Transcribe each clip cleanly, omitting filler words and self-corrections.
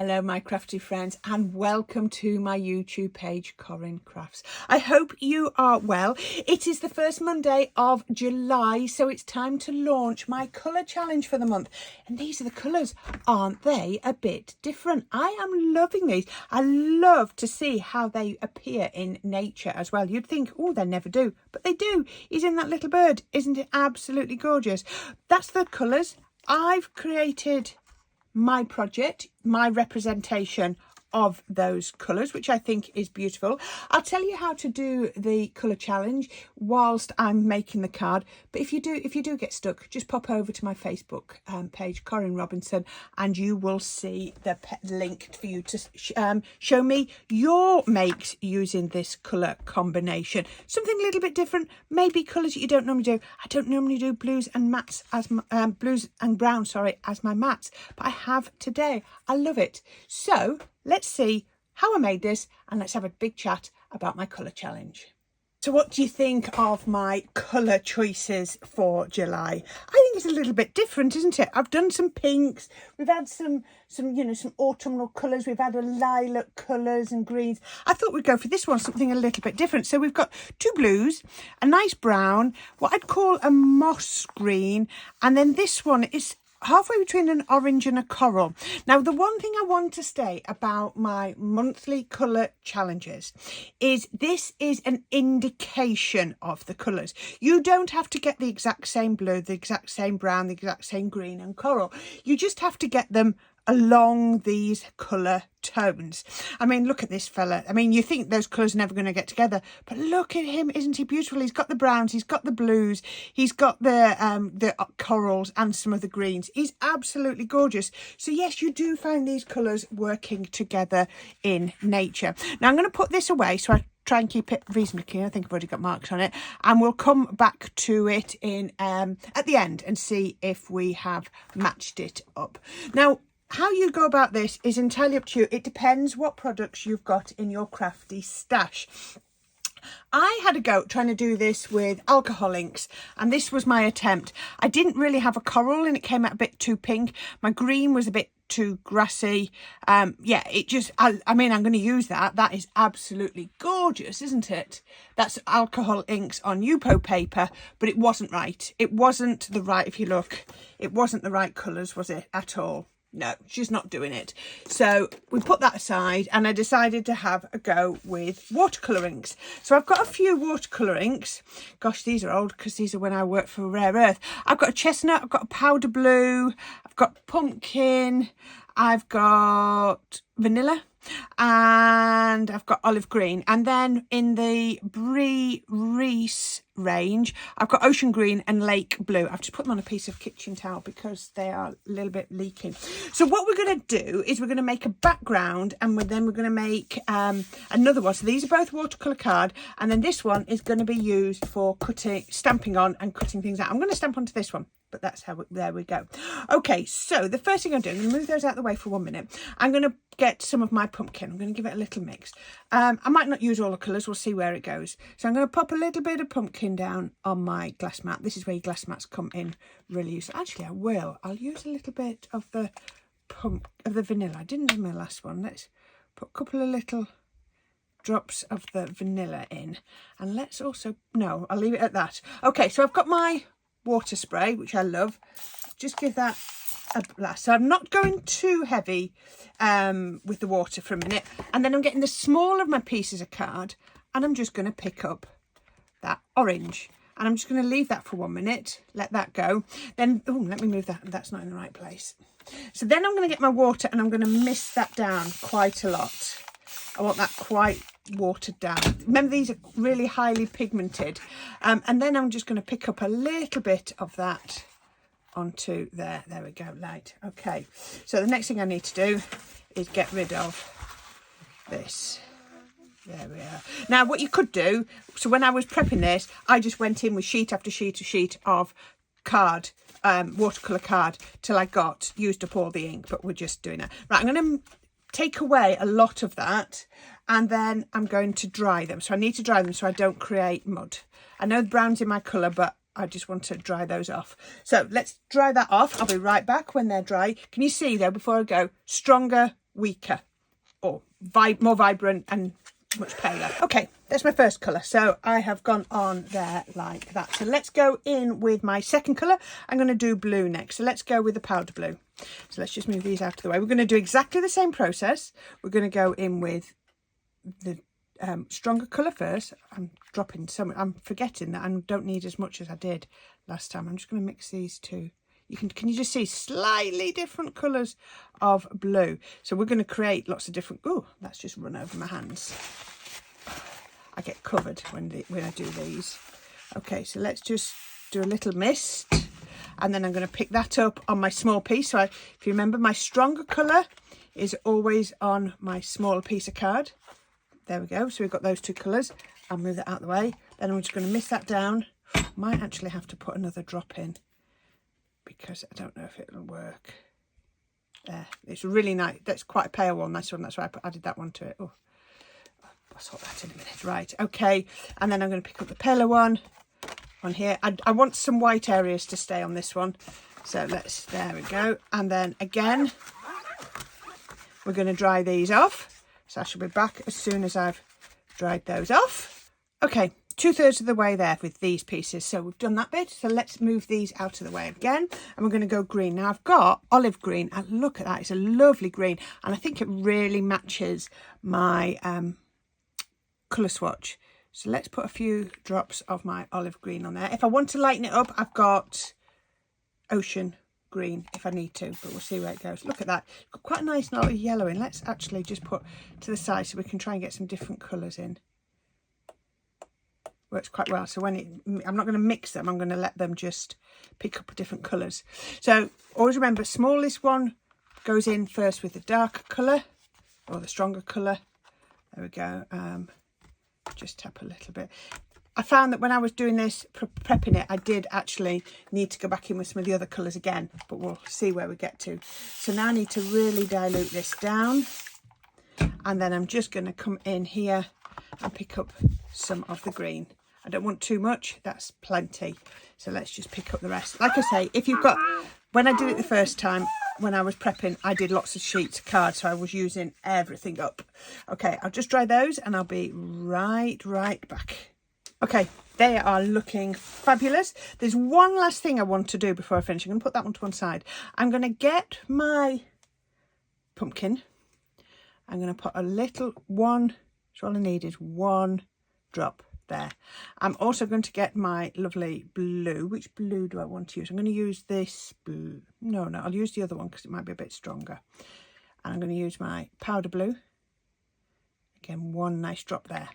Hello my crafty friends and welcome to my YouTube page Corrine Crafts. I hope you are well. It is the first Monday of July, so it's time to launch my colour challenge for the month. And these are the colours, aren't they a bit different? I am loving these. I love to see how they appear in nature as well. You'd think, oh, they never do, but they do. He's in that little bird. Isn't it absolutely gorgeous? That's the colours. I've created my project, my representation of those colours, which I think is beautiful. I'll tell you how to do the colour challenge whilst I'm making the card, but if you do get stuck, just pop over to my Facebook page, Corrine Robinson, and you will see the link for you to show me your makes using this colour combination. Something a little bit different, maybe colours that you don't normally do. I don't normally do blues and mats as my, blues and brown, sorry, as my mats, but I have today. I love it. So let's see how I made this and let's have a big chat about my colour challenge. So what do you think of my colour choices for July? I think it's a little bit different, isn't it? I've done some pinks, we've had some autumnal colours, we've had a lilac colours and greens. I thought we'd go for this one, something a little bit different. So we've got two blues, a nice brown, what I'd call a moss green, and then this one is halfway between an orange and a coral. Now, the one thing I want to say about my monthly colour challenges is this is an indication of the colours. You don't have to get the exact same blue, the exact same brown, the exact same green and coral. You just have to get them along these colour tones. I mean, look at this fella. I mean, you think those colours are never going to get together, but look at him. Isn't he beautiful? He's got the browns, he's got the blues, he's got the corals and some of the greens. He's absolutely gorgeous. So yes, you do find these colours working together in nature. Now I'm going to put this away so I try and keep it reasonably clean. I think I've already got marks on it, and we'll come back to it in at the end and see if we have matched it up. Now, how you go about this is entirely up to you. It depends what products you've got in your crafty stash. I had a go trying to do this with alcohol inks, and this was my attempt. I didn't really have a coral and it came out a bit too pink. My green was a bit too grassy. Yeah, it just, I mean, I'm going to use that. That is absolutely gorgeous, isn't it? That's alcohol inks on Yupo paper, but it wasn't right. It wasn't the right, if you look, it wasn't the right colours, was it, at all? No, she's not doing it. So we put that aside and I decided to have a go with watercolour inks. So I've got a few watercolour inks. Gosh, these are old because these are when I worked for Rare Earth. I've got a chestnut, I've got a powder blue, I've got pumpkin, I've got vanilla, and I've got olive green. And then in the Brie Reese range, I've got ocean green and lake blue. I've just put them on a piece of kitchen towel because they are a little bit leaking. So what we're going to do is we're going to make a background, and then we're going to make another one. So these are both watercolour card, and then this one is going to be used for cutting, stamping on and cutting things out. I'm going to stamp onto this one, but that's how there we go. Okay, so the first thing I'm doing, I'm going to move those out of the way for 1 minute. I'm going to get some of my pumpkin. I'm going to give it a little mix. I might not use all the colours. We'll see where it goes. So I'm going to pop a little bit of pumpkin down on my glass mat. This is where your glass mats come in really useful. Actually, I will. I'll use a little bit of the vanilla. I didn't do my last one. Let's put a couple of little drops of the vanilla in. And let's also, no, I'll leave it at that. Okay, so I've got my water spray, which I love. Just give that a blast. So I'm not going too heavy with the water for a minute, and then I'm getting the small of my pieces of card and I'm just going to pick up that orange, and I'm just going to leave that for 1 minute, let that go. Then, oh, let me move that, that's not in the right place. So then I'm going to get my water and I'm going to mist that down quite a lot. I want that quite watered down. Remember, these are really highly pigmented. And then I'm just going to pick up a little bit of that onto there. There we go, light. Okay, so the next thing I need to do is get rid of this. There we are. Now, what you could do, so when I was prepping this, I just went in with sheet after sheet of card, watercolour card, till I used up all the ink, but we're just doing that. Right, I'm going to take away a lot of that, and then I'm going to dry them. So I need to dry them so I don't create mud. I know the brown's in my colour, but I just want to dry those off. So let's dry that off. I'll be right back when they're dry. Can you see though, before I go, stronger weaker or more vibrant and much paler. Okay, that's my first colour. So I have gone on there like that. So let's go in with my second colour. I'm going to do blue next. So let's go with the powder blue. So let's just move these out of the way. We're going to do exactly the same process. We're going to go in with the stronger colour first. I'm dropping some. I'm forgetting that I don't need as much as I did last time. I'm just going to mix these two. Can you just see slightly different colours of blue? So we're going to create lots of different. Oh, that's just run over my hands. I get covered when I do these. Okay, so let's just do a little mist, and then I'm going to pick that up on my small piece. So if you remember, my stronger colour is always on my smaller piece of card. There we go. So we've got those two colours. I'll move that out of the way. Then I'm just going to mist that down. Might actually have to put another drop in because I don't know if it'll work. There. It's really nice. That's quite a pale one. Nice one. That's why I added that one to it. Oh, I'll sort that in a minute. Right. Okay. And then I'm going to pick up the paler one on here. I want some white areas to stay on this one. So there we go. And then again, we're going to dry these off. So I shall be back as soon as I've dried those off. Okay, 2/3 of the way there with these pieces. So we've done that bit. So let's move these out of the way again. And we're going to go green. Now I've got olive green. And look at that. It's a lovely green. And I think it really matches my colour swatch. So let's put a few drops of my olive green on there. If I want to lighten it up, I've got ocean green if I need to, but we'll see where it goes. Look at that. Got quite a nice lot of yellow in. Let's actually just put to the side so we can try and get some different colours in. Works quite well. So I'm not going to mix them. I'm going to let them just pick up different colours. So always remember, smallest one goes in first with the darker colour or the stronger colour. There we go. Just tap a little bit. I found that when I was doing this, prepping it, I did actually need to go back in with some of the other colours again, but we'll see where we get to. So now I need to really dilute this down, and then I'm just going to come in here and pick up some of the green. I don't want too much, that's plenty. So let's just pick up the rest. Like I say, if you've got, when I did it the first time, when I was prepping, I did lots of sheets of cards, so I was using everything up. Okay, I'll just dry those and I'll be right back. Okay, they are looking fabulous. There's one last thing I want to do before I finish. I'm going to put that one to one side. I'm going to get my pumpkin. I'm going to put a little one, so all I need is one drop there. I'm also going to get my lovely blue. Which blue do I want to use? I'm going to use this blue. No, I'll use the other one because it might be a bit stronger. And I'm going to use my powder blue. Again, one nice drop there.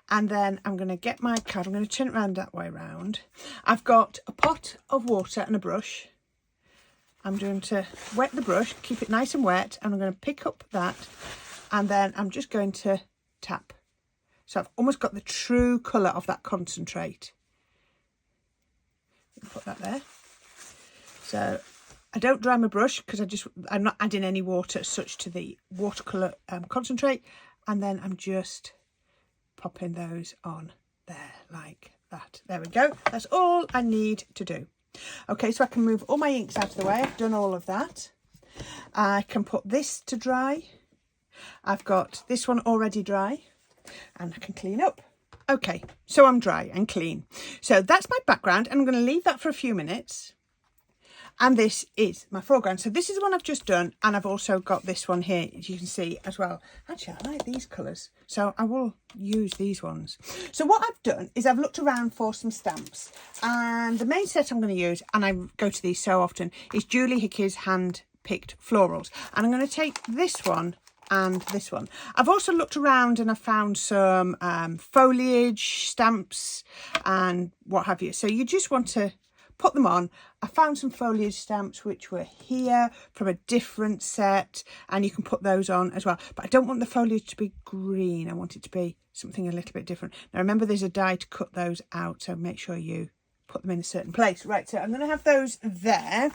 And then I'm going to get my card. I'm going to turn it around that way around. I've got a pot of water and a brush. I'm going to wet the brush, keep it nice and wet. And I'm going to pick up that. And then I'm just going to tap. So I've almost got the true colour of that concentrate. Put that there. So I don't dry my brush because I'm not adding any water as such to the watercolour concentrate. And then I'm just popping those on there like that. There we go. That's all I need to do. Okay, so I can move all my inks out of the way. I've done all of that. I can put this to dry. I've got this one already dry and I can clean up. Okay, so I'm dry and clean. So that's my background and I'm going to leave that for a few minutes. And this is my foreground. So this is the one I've just done. And I've also got this one here, as you can see as well. Actually, I like these colours. So I will use these ones. So what I've done is I've looked around for some stamps. And the main set I'm going to use, and I go to these so often, is Julie Hickey's hand-picked florals. And I'm going to take this one and this one. I've also looked around and I found some foliage stamps and what have you. So you just want to put them on. I found some foliage stamps which were here from a different set and you can put those on as well. But I don't want the foliage to be green. I want it to be something a little bit different. Now remember there's a die to cut those out, so make sure you put them in a certain place. Right, so I'm going to have those there.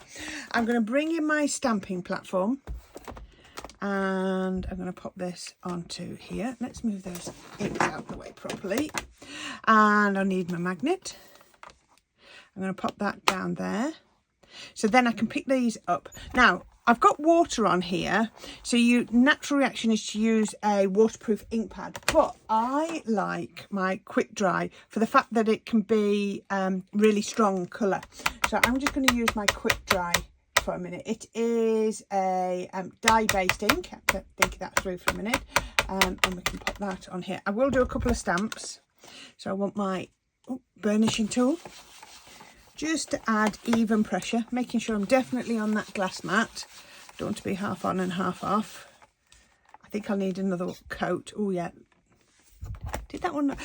I'm going to bring in my stamping platform and I'm going to pop this onto here. Let's move those inks out of the way properly. And I'll need my magnet. I'm going to pop that down there. So then I can pick these up. Now, I've got water on here, so your natural reaction is to use a waterproof ink pad, but I like my quick dry for the fact that it can be really strong colour. So I'm just going to use my quick dry for a minute. It is a dye-based ink. I have to think that through for a minute, and we can pop that on here. I will do a couple of stamps, so I want my burnishing tool just to add even pressure, making sure I'm definitely on that glass mat. Don't want to be half on and half off. I think I'll need another coat. Oh yeah, did that one.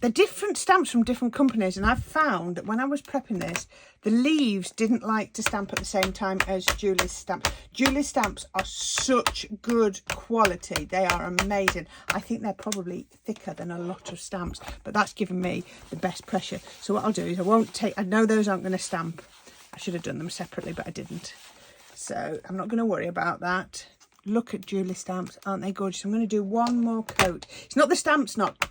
They're different stamps from different companies, and I've found that when I was prepping this, the leaves didn't like to stamp at the same time as Julie's stamp. Julie's stamps are such good quality. They are amazing. I think they're probably thicker than a lot of stamps, but that's given me the best pressure. So what I'll do is I know those aren't going to stamp. I should have done them separately, but I didn't. So I'm not going to worry about that. Look at Julie's stamps, aren't they gorgeous? I'm going to do one more coat. It's not the stamps, not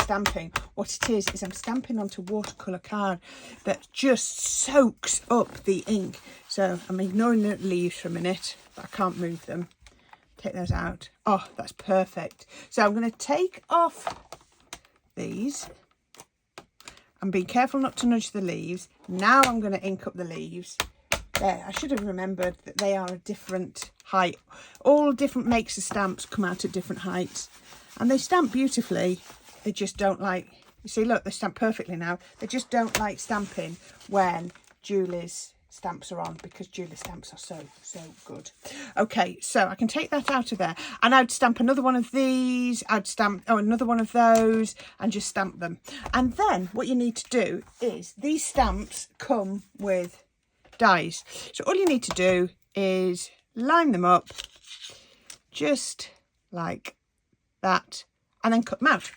stamping. What it is I'm stamping onto watercolour card that just soaks up the ink. So I'm ignoring the leaves for a minute, but I can't move them. Take those out. Oh, that's perfect. So I'm going to take off these. I'm being careful not to nudge the leaves. Now I'm going to ink up the leaves. There, I should have remembered that they are a different height. All different makes of stamps come out at different heights, and they stamp beautifully. They just don't like, you see, look, they stamp perfectly now. They just don't like stamping when Julie's stamps are on, because Julie's stamps are so good. Okay, so I can take that out of there, and I'd stamp another one of these. I'd stamp another one of those, and just stamp them. And then what you need to do is, these stamps come with dies, so all you need to do is line them up just like that, and then cut them out.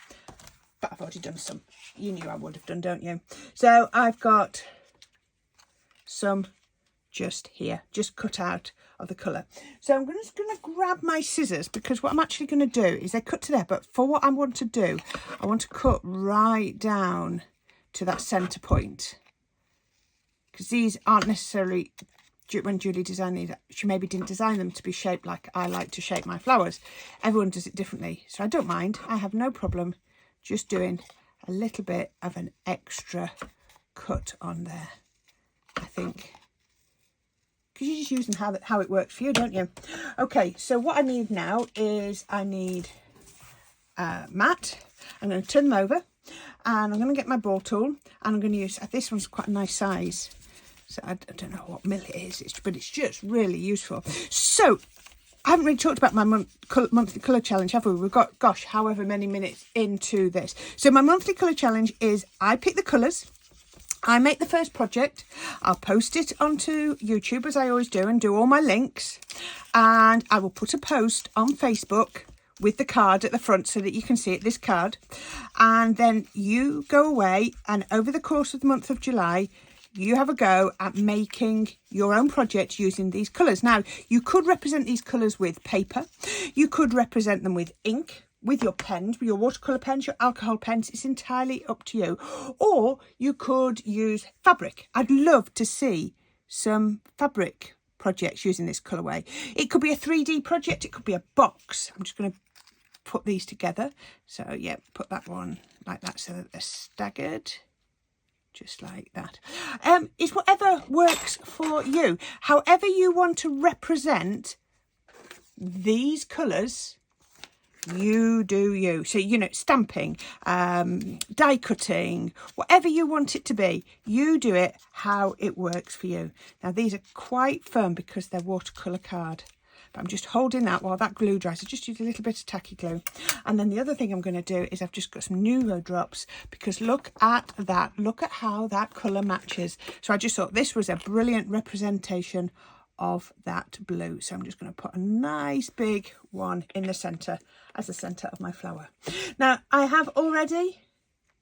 But I've already done some. You knew I would have done, don't you? So I've got some just here, just cut out of the colour. So I'm just going to grab my scissors, because what I'm actually going to do is they cut to there, but for what I want to do, I want to cut right down to that centre point, because these aren't necessarily, when Julie designed these, she maybe didn't design them to be shaped like I like to shape my flowers. Everyone does it differently, so I don't mind. I have no problem just doing a little bit of an extra cut on there, I think, because you're just using how it works for you, don't you? Okay, so what I need now is I need mat. I'm going to turn them over, and I'm going to get my ball tool, and I'm going to use, this one's quite a nice size. So I don't know what mill it is, but it's just really useful. So I haven't really talked about my monthly colour challenge, have we? We've got, gosh, however many minutes into this. So my monthly colour challenge is I pick the colours, I make the first project, I'll post it onto YouTube as I always do, and do all my links, and I will put a post on Facebook with the card at the front so that you can see it, this card. And then you go away, and over the course of the month of July, you have a go at making your own project using these colours. Now, you could represent these colours with paper. You could represent them with ink, with your pens, with your watercolour pens, your alcohol pens. It's entirely up to you. Or you could use fabric. I'd love to see some fabric projects using this colourway. It could be a 3D project. It could be a box. I'm just going to put these together. So, yeah, put that one like that so that they're staggered. Just like that. It's whatever works for you. However you want to represent these colours, you do you. So, you know, stamping, die cutting, whatever you want it to be, you do it how it works for you. Now, these are quite firm because they're watercolour card. But I'm just holding that while that glue dries. I just use a little bit of tacky glue. And then the other thing I'm going to do is I've just got some Nuvo drops, because look at that. Look at how that colour matches. So I just thought this was a brilliant representation of that blue. So I'm just going to put a nice big one in the centre as the centre of my flower. Now, I have already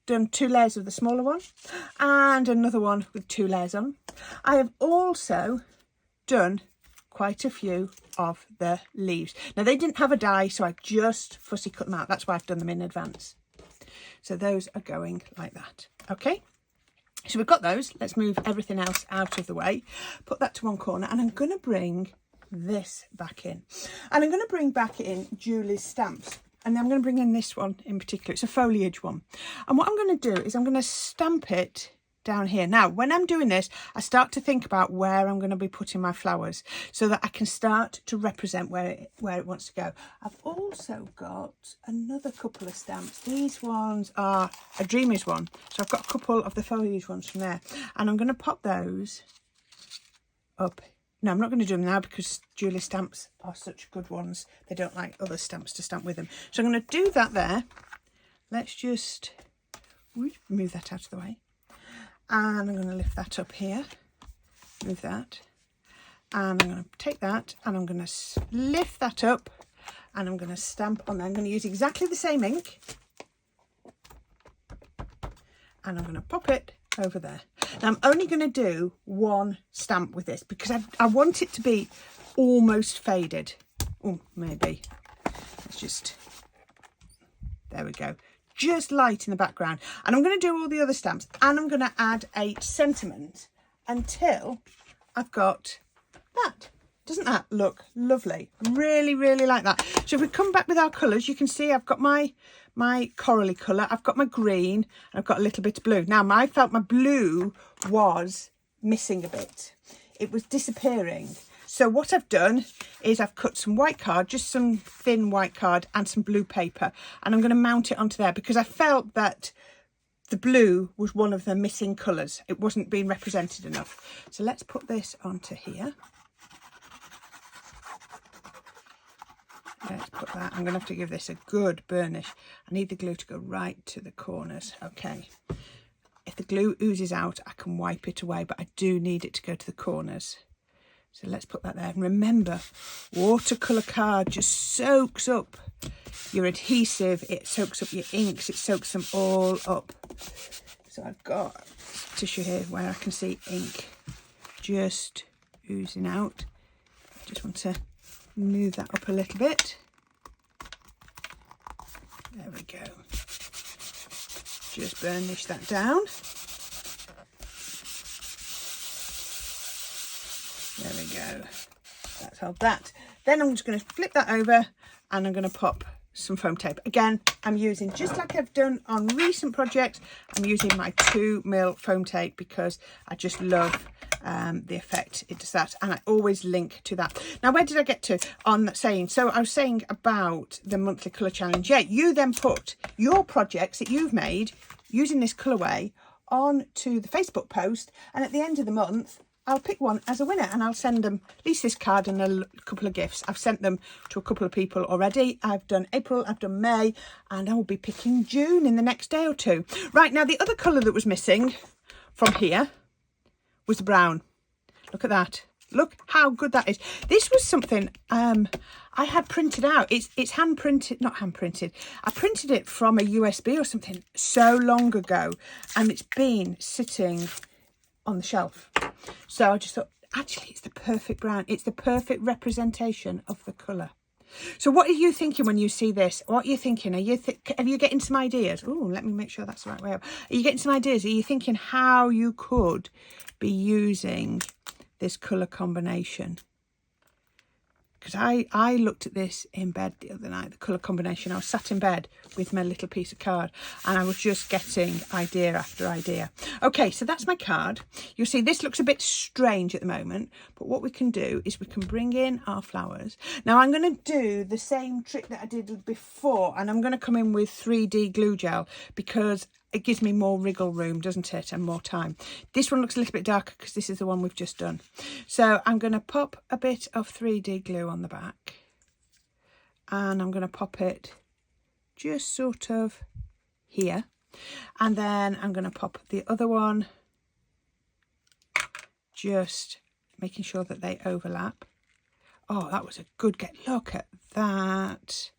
done 2 layers of the smaller one and another one with 2 layers on. I have also done quite a few of the leaves. Now, they didn't have a die, so I just fussy cut them out. That's why I've done them in advance. So those are going like that. Okay, So we've got those. Let's move everything else out of the way. Put that to one corner, and I'm going to bring this back in. And I'm going to bring back in Julie's stamps. And I'm going to bring in this one in particular. It's a foliage one. And what I'm going to do is I'm going to stamp it down here. Now, when I'm doing this, I start to think about where I'm going to be putting my flowers so that I can start to represent where it wants to go. I've also got another couple of stamps. These ones are a Dreamers one. So I've got a couple of the foliage ones from there. And I'm going to pop those up. No, I'm not going to do them now because Julie's stamps are such good ones. They don't like other stamps to stamp with them. So I'm going to do that there. Let's just move that out of the way. And I'm going to lift that up here. Move that. And I'm going to take that and I'm going to lift that up. And I'm going to stamp on there. I'm going to use exactly the same ink. And I'm going to pop it over there. Now I'm only going to do one stamp with this because I want it to be almost faded. Oh, maybe. Let's just, there we go. Just light in the background. And I'm going to do all the other stamps and I'm going to add a sentiment until I've got that. Doesn't that look lovely? Really, really like that. So if we come back with our colours, you can see I've got my corally colour, I've got my green, and I've got a little bit of blue. Now, I felt my blue was missing a bit. It was disappearing. So what I've done is I've cut some white card, just some thin white card and some blue paper, and I'm going to mount it onto there because I felt that the blue was one of the missing colours. It wasn't being represented enough. So let's put this onto here. Let's put that. I'm going to have to give this a good burnish. I need the glue to go right to the corners. Okay. If the glue oozes out, I can wipe it away, but I do need it to go to the corners. So let's put that there. And remember, watercolour card just soaks up your adhesive. It soaks up your inks. It soaks them all up. So I've got tissue here where I can see ink just oozing out. I just want to move that up a little bit. There we go. Just burnish that down. There we go. That's held that. Then I'm just going to flip that over and I'm going to pop some foam tape. Again, I'm using, just like I've done on recent projects, I'm using my 2mm foam tape because I just love the effect it does that, and I always link to that. Now, where did I get to on that saying? So I was saying about the monthly colour challenge. Yeah, you then put your projects that you've made using this colourway onto the Facebook post, and at the end of the month I'll pick one as a winner and I'll send them at least this card and a couple of gifts. I've sent them to a couple of people already. I've done April, I've done May, and I will be picking June in the next day or two. Right, now the other colour that was missing from here was the brown. Look at that. Look how good that is. This was something I had printed out. It's hand printed, not hand printed. I printed it from a USB or something so long ago, and it's been sitting on the shelf. So I just thought, actually, it's the perfect brown. It's the perfect representation of the colour. So what are you thinking when you see this? What are you thinking? Are you getting some ideas? Oh, let me make sure that's the right way up. Are you getting some ideas? Are you thinking how you could be using this colour combination? Because I looked at this in bed the other night, the colour combination. I was sat in bed with my little piece of card and I was just getting idea after idea. Okay, so that's my card. You'll see this looks a bit strange at the moment, but what we can do is we can bring in our flowers. Now I'm going to do the same trick that I did before, and I'm going to come in with 3D glue gel because it gives me more wriggle room, doesn't it, and more time. This one looks a little bit darker because this is the one we've just done. So I'm going to pop a bit of 3D glue on the back, and I'm going to pop it just sort of here, and then I'm going to pop the other one, just making sure that they overlap. Oh, that was a good get. Look at that.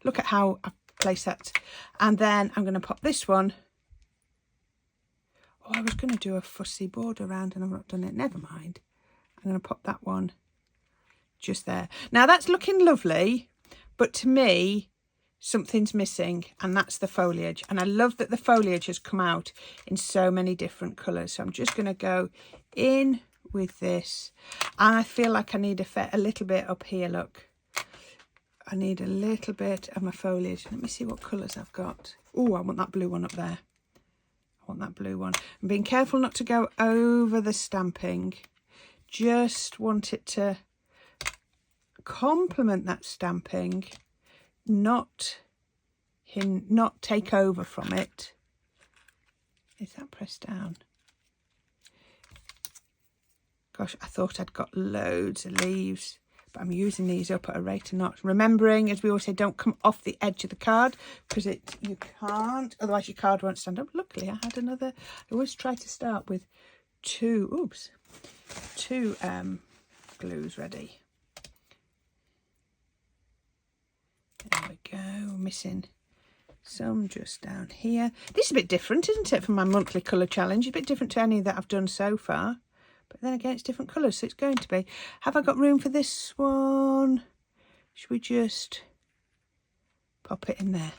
Look at how I place that. And then I'm going to pop this one. Oh, I was going to do a fussy border around and I've not done it. Never mind. I'm going to pop that one just there. Now that's looking lovely, but to me, something's missing, and that's the foliage. And I love that the foliage has come out in so many different colours. So I'm just going to go in with this, and I feel like I need a little bit up here. Look, I need a little bit of my foliage. Let me see what colours I've got. Oh, I want that blue one up there. I want that blue one. I'm being careful not to go over the stamping. Just want it to complement that stamping, not take over from it. Is that pressed down? Gosh, I thought I'd got loads of leaves, but I'm using these up at a rate of knots. Remembering, as we always say, don't come off the edge of the card, because you can't, otherwise your card won't stand up. Luckily, I had another. I always try to start with two glues ready. There we go. Missing some just down here. This is a bit different, isn't it, from my monthly colour challenge? It's a bit different to any that I've done so far. But then again, it's different colours, so it's going to be. Have I got room for this one? Should we just pop it in there?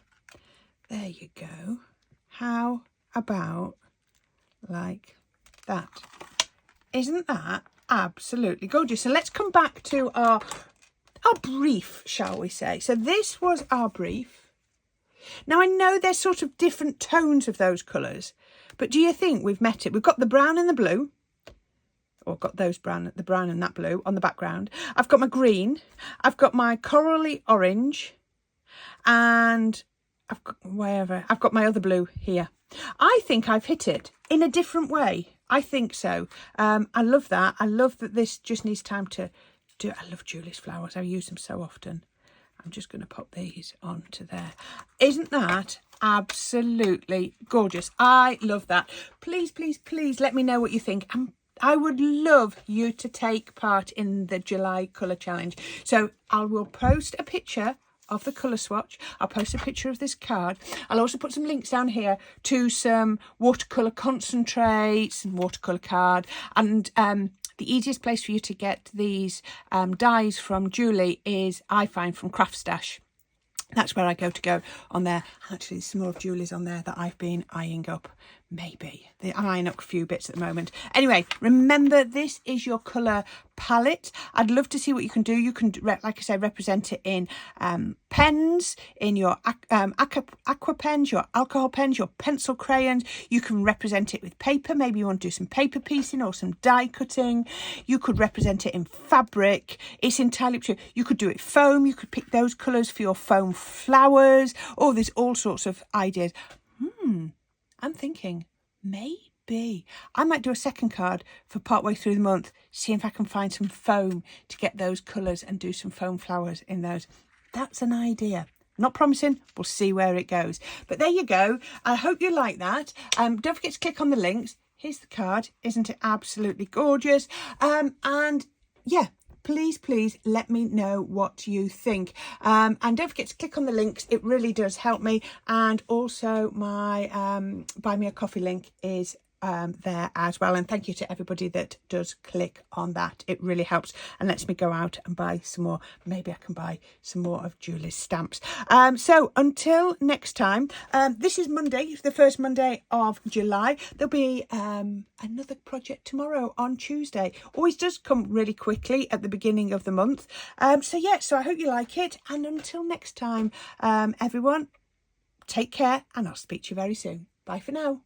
There you go. How about like that? Isn't that absolutely gorgeous? So let's come back to our brief, shall we say. So this was our brief. Now, I know there's sort of different tones of those colours, but do you think we've met it? We've got the brown and the blue, or got those the brown and that blue on the background. I've got my green, I've got my corally orange, and I've got my other blue here. I think I've hit it in a different way. I think so. I love that. I love that this just needs time to do. I love Julie's flowers. I use them so often. I'm just going to pop these onto there. Isn't that absolutely gorgeous? I love that. Please, please, please let me know what you think. I would love you to take part in the July colour challenge. So I will post a picture of the colour swatch. I'll post a picture of this card. I'll also put some links down here to some watercolour concentrates and watercolour card. And the easiest place for you to get these dies from Julie is, I find, from Craft Stash. That's where I go on there. Actually, some more of Julie's on there that I've been eyeing up. Maybe. I'm eyeing up a few bits at the moment. Anyway, remember, this is your colour palette. I'd love to see what you can do. You can, like I said, represent it in pens, in your aqua pens, your alcohol pens, your pencil crayons. You can represent it with paper. Maybe you want to do some paper piecing or some die cutting. You could represent it in fabric. It's entirely up to you. You could do it foam. You could pick those colours for your foam flowers. Oh, there's all sorts of ideas. I'm thinking maybe I might do a second card for partway through the month, see if I can find some foam to get those colours and do some foam flowers in those. That's an idea. Not promising, we'll see where it goes. But there you go. I hope you like that. Don't forget to click on the links. Here's the card. Isn't it absolutely gorgeous? And yeah, please let me know what you think, and don't forget to click on the links. It really does help me. And also my buy me a coffee link is there as well, and thank you to everybody that does click on that. It really helps and lets me go out and buy some more. Maybe I can buy some more of Julie's stamps. So until next time, this is Monday, the first Monday of July. There'll be another project tomorrow on Tuesday. Always does come really quickly at the beginning of the month. So I hope you like it, and until next time, everyone, take care, and I'll speak to you very soon. Bye for now.